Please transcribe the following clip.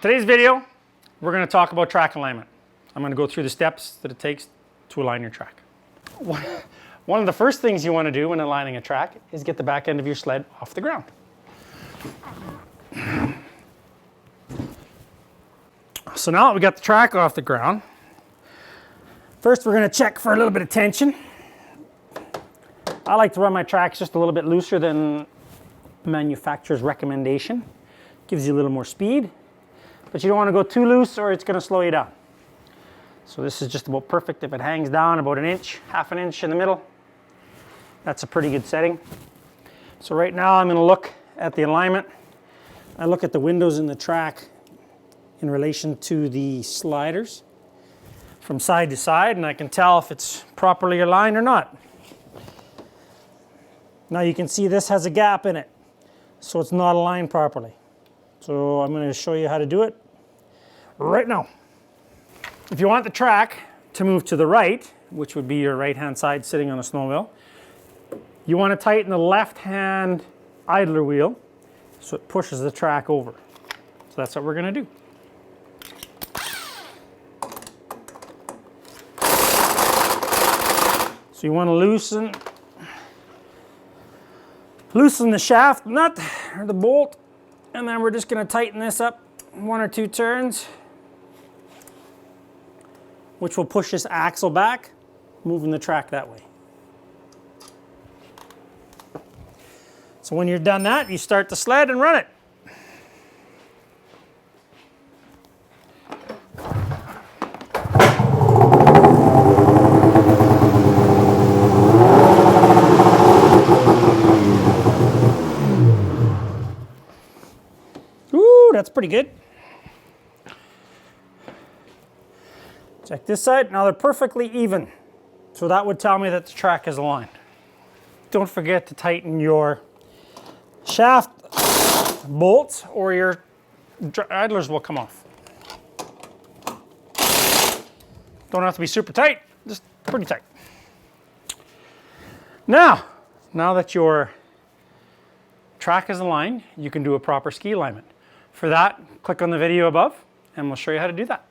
Today's video, we're going to talk about track alignment. I'm going to go through the steps that it takes to align your track. One of the first things you want to do when aligning a track is get the back end of your sled off the ground. So now that we got the track off the ground, first we're going to check for a little bit of tension. I like to run my tracks just a little bit looser than the manufacturer's recommendation. Gives you a little more speed, but you don't want to go too loose or it's going to slow you down. So this is just about perfect. If it hangs down about an inch, half an inch in the middle, that's a pretty good setting. So right now I'm going to look at the alignment. I look at the windows in the track in relation to the sliders from side to side, and I can tell if it's properly aligned or not. Now you can see this has a gap in it, so it's not aligned properly. So I'm going to show you how to do it right now. If you want the track to move to the right, which would be your right-hand side sitting on a snowmobile, you want to tighten the left-hand idler wheel so it pushes the track over. So that's what we're going to do. So you want to loosen the shaft nut or the bolt, and then we're just going to tighten this up 1 or 2 turns, which will push this axle back, moving the track that way. So when you're done that, you start the sled and run it. That's pretty good. Check this side. Now they're perfectly even. So that would tell me that the track is aligned. Don't forget to tighten your shaft bolts or your idlers will come off. Don't have to be super tight, just pretty tight. Now that your track is aligned, you can do a proper ski alignment. For that, click on the video above and we'll show you how to do that.